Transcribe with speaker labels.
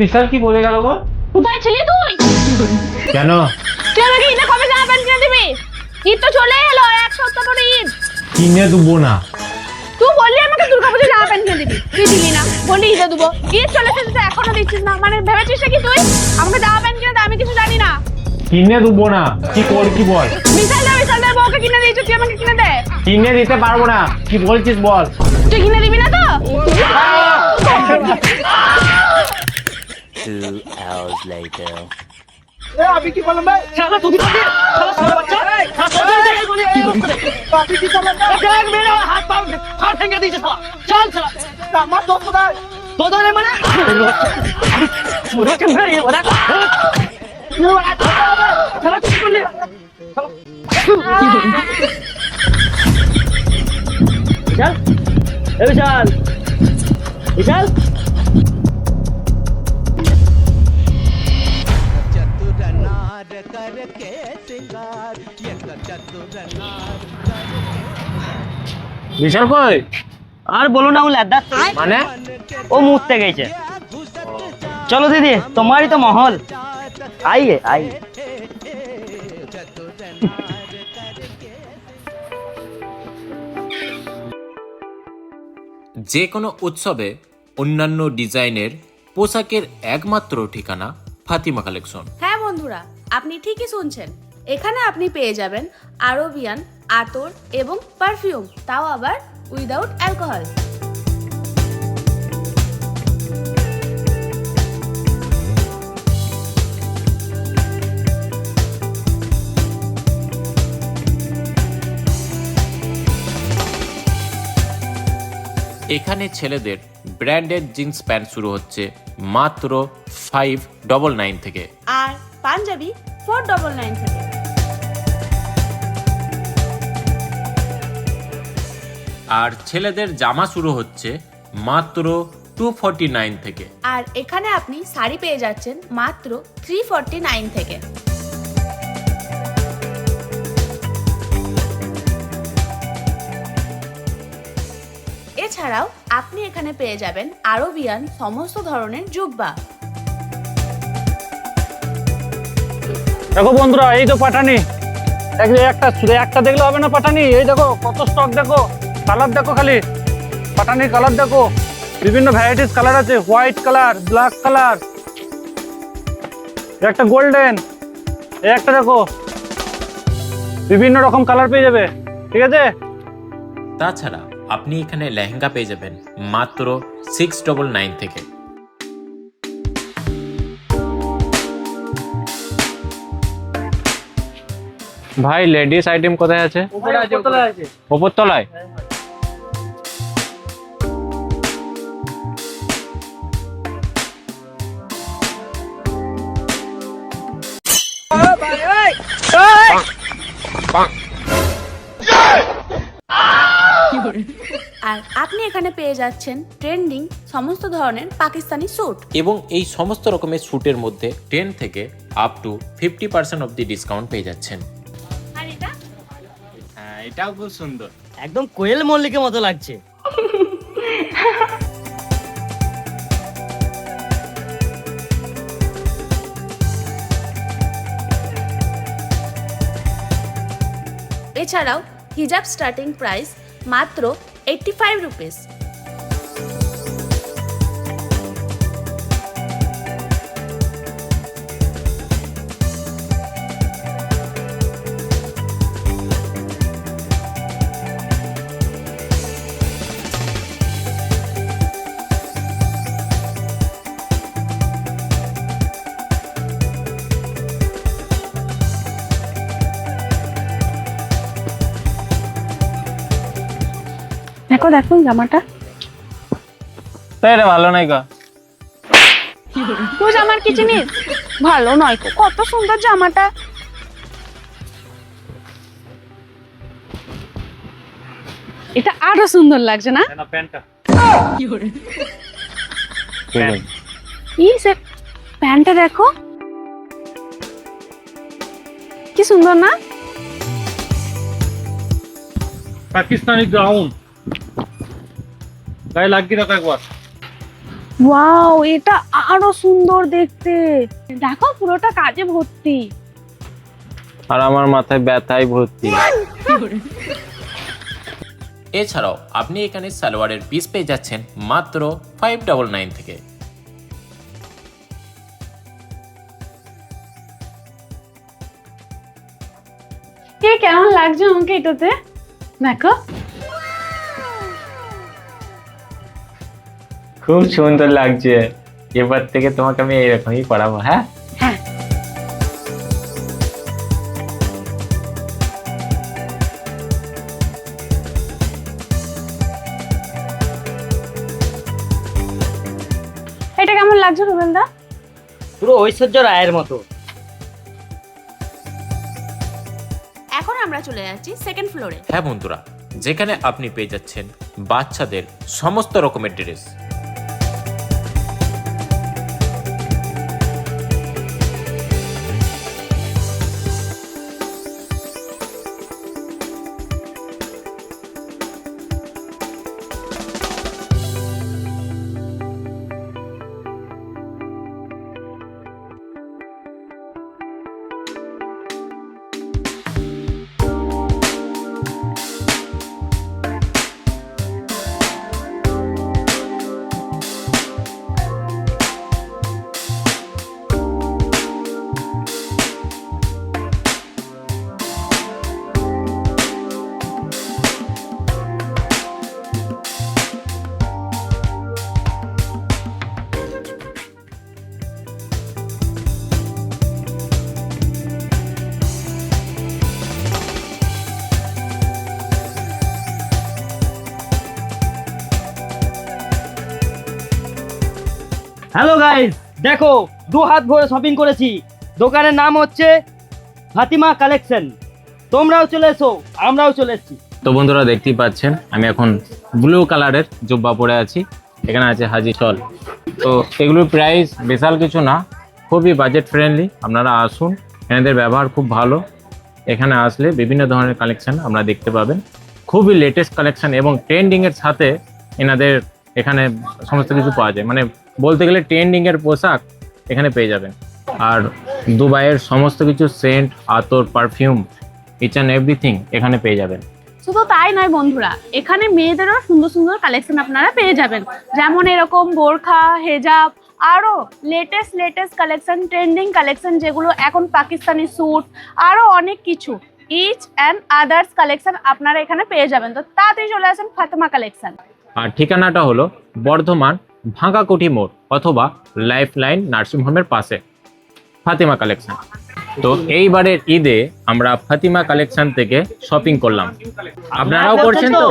Speaker 1: বিশাল কি বলে গেল গো?
Speaker 2: কোথায় ছিলি তুই?
Speaker 1: কেন?
Speaker 2: তুই আমাকে ঈদে কবে জামা প্যান্ট কিনে দিবি? ঈদ তো চলে এলো, এক সপ্তাহ পরে ঈদ।
Speaker 1: কিনে দেবো না।
Speaker 2: তুই বললি আমাকে দুর্গাপূজা জামা প্যান্ট কিনে দিবি, তুই দিলি না। বললি ঈদে দেবো, ঈদ চলেছে তুই এখনো দিচ্ছিস না। মানে ভেবেছিস কি তুই আমাকে জামা প্যান্ট কিনে দে? আমি কিছু জানি না।
Speaker 1: কিনে দেবো না, কি করবি বল?
Speaker 2: বিশালদার বউকে কিনে দিয়েছিস, তুই আমাকে কিনে দে।
Speaker 1: কিনে দিতে পারবো না, কি বলছিস বল?
Speaker 2: তুই কিনে দিবি না তো?
Speaker 3: 2 hours later.
Speaker 4: আপনি কি বলেন ভাই?
Speaker 5: শালা তুই কি শালা বাচ্চা
Speaker 4: আপনি কি বলেন?
Speaker 5: দেখ মেরে হাত পা হাত ভেঙে দিয়েছে শালা। চল শালা
Speaker 4: আমার দোষ কোথায়?
Speaker 5: তোদের মানে ওরা কেন রে ওরা শালা কি করলি? বিশাল এ বিশাল বিশাল
Speaker 1: বিশাল কই?
Speaker 5: আর বলো না ও লাদ্দার
Speaker 1: মানে
Speaker 5: ও মুততে গেছে। চলো দিদি, তোমারই তো মহল। আইয়ে আইয়ে
Speaker 6: যে কোনো উৎসবে অন্যান্য ডিজাইনের পোশাকের একমাত্র ঠিকানা ফাতিমা কালেকশন।
Speaker 7: হ্যাঁ বন্ধুরা, আপনি ঠিকই শুনছেন। এখানে আপনি পেয়ে যাবেন আরবিয়ান, আতর এবং পারফিউম, তাও আবার উইদাউট অ্যালকোহল।
Speaker 6: এখানে ছেলেদের ব্র্যান্ডেড জিন্স প্যান্ট শুরু হচ্ছে মাত্র 599 থেকে,
Speaker 7: আর পাঞ্জাবি 499 থেকে।
Speaker 6: আর ছেলেদের জামা শুরু হচ্ছে মাত্র 249 থেকে।
Speaker 7: আর এখানে আপনি শাড়ি পেয়ে যাচ্ছেন মাত্র 349 থেকে। এছাড়াও আপনি এখানে পেয়ে যাবেন আরবিয়ান সমস্ত ধরনের জুব্বা।
Speaker 8: দেখো বন্ধুরা, এই তো পাঠানি। একটা দেখলে হবে না, পাঠানি এই দেখো কত স্টক, দেখো কালার দেখো, খালি পাঠানির কালার দেখো, বিভিন্ন ভ্যারাইটিস কালার আছে, হোয়াইট কালার, ব্ল্যাক কালার, একটা গোল্ডেন, এই একটা দেখো, বিভিন্ন রকম কালার পেয়ে যাবে, ঠিক আছে।
Speaker 6: তাছাড়া আপনি এখানে লেহেঙ্গা পেয়ে যাবেন মাত্র 699 থেকে।
Speaker 1: ভাই লেডিস আইটেম কোথায় আছে?
Speaker 5: উপরে আছে, উপরে আছে।
Speaker 1: ওপর তলায়?
Speaker 7: আর আপনি এখানে পেয়ে যাচ্ছেন ট্রেন্ডিং সমস্ত ধরনের পাকিস্তানি স্যুট।
Speaker 6: এবং এই সমস্ত রকমের স্যুটের মধ্যে 10 থেকে আপ টু 50% অব্দি ডিসকাউন্ট পেয়ে যাচ্ছেন।
Speaker 7: আর এটা
Speaker 1: হ্যাঁ, এটাও খুব সুন্দর।
Speaker 5: একদম কোয়েল মল্লিকের মতো লাগছে।
Speaker 7: এছাড়াও হিজাব স্টার্টিং প্রাইস মাত্র 85 রুপিস।
Speaker 2: দেখো দেখো জামাটা,
Speaker 1: তাই রে, ভালো নাই গো।
Speaker 2: তুই জামার কি চিনিস? ভালো নয়, কত সুন্দর জামাটা। এটা আরো সুন্দর লাগছে না?
Speaker 8: প্যান্টটা
Speaker 2: প্যান্টটা দেখো কি সুন্দর না?
Speaker 8: পাকিস্তানি গ্রাউন্ড গায়ে লাগিয়ে রাখো একবার।
Speaker 2: ওয়াও, এটা আরো সুন্দর দেখতে। দেখো পুরোটা কাজে ভর্তি।
Speaker 1: আর আমার মাথায় ব্যথায় ভর্তি।
Speaker 6: এছাড়াও আপনি এখানে সালোয়ারের পিস পেয়ে যাচ্ছেন মাত্র 599 থেকে।
Speaker 2: কে কেমন লাগছে আমাকে এটাতে? দেখো
Speaker 1: খুব সুন্দর লাগছে। এবার থেকে তোমাকে আমি এরকমই পড়াবো। হ্যাঁ,
Speaker 2: এটা কেমন লাগছে রুবেলদা?
Speaker 5: পুরো ঐশ্বর্য রায়ের মতো।
Speaker 7: এখন আমরা চলে যাচ্ছি সেকেন্ড ফ্লোরে।
Speaker 6: হ্যাঁ বন্ধুরা, যেখানে আপনি পেয়ে যাচ্ছেন বাচ্চাদের সমস্ত রকমের ড্রেস।
Speaker 5: হ্যালো গাইস, দেখো 2 হাত ভরে শপিং করেছি। দোকানের নাম হচ্ছে ফাতিমা কালেকশন। তোমরাও চলে এসো, আমরাও চলে এসেছি।
Speaker 1: তো বন্ধুরা দেখতেই পাচ্ছেন আমি এখন ব্লু কালারের জুব্বা পরে আছি। এখানে আছে হাজি শল। তো এগুলোর প্রাইস বিশাল কিছু না, খুবই বাজেট ফ্রেন্ডলি। আপনারা আসুন, এনাদের ব্যবহার খুব ভালো। এখানে আসলে বিভিন্ন ধরনের কালেকশন আমরা দেখতে পাবেন, খুবই লেটেস্ট কালেকশন এবং ট্রেন্ডিংয়ের সাথে এনাদের এখানে সমস্ত কিছু পাওয়া যায়। মানে বলতে গেলে ট্রেন্ডিংয়ের পোশাক এখানে পেয়ে যাবেন। আর দুবাইয়ের সমস্ত কিছু সেন্ট, আতর, পারফিউম, ইচ অ্যান্ড এভরিথিং এখানে পেয়ে যাবেন।
Speaker 2: শুধু তাই নয় বন্ধুরা, এখানে মেয়েদেরও সুন্দর সুন্দর কালেকশন আপনারা পেয়ে যাবেন। যেমন এরকম বোরখা, হেজাব, আরো লেটেস্ট কালেকশন, ট্রেন্ডিং কালেকশন, যেগুলো এখন পাকিস্তানি স্যুট, আরো অনেক কিছু ইচ অ্যান্ড আদার্স কালেকশন আপনারা এখানে পেয়ে যাবেন। তো তাড়াতাড়ি চলে আসেন ফাতেমা কালেকশন।
Speaker 1: আর ঠিকানাটা হলো বর্ধমান ভাঙ্গাকুঠি মোড় অথবা লাইফ লাইন নার্সিংহোমের পাশে ফাতিমা কালেকশন। তো এইবারের ঈদে আমরা ফাতিমা কালেকশন থেকে শপিং করলাম। আপনারাও করছেন তো?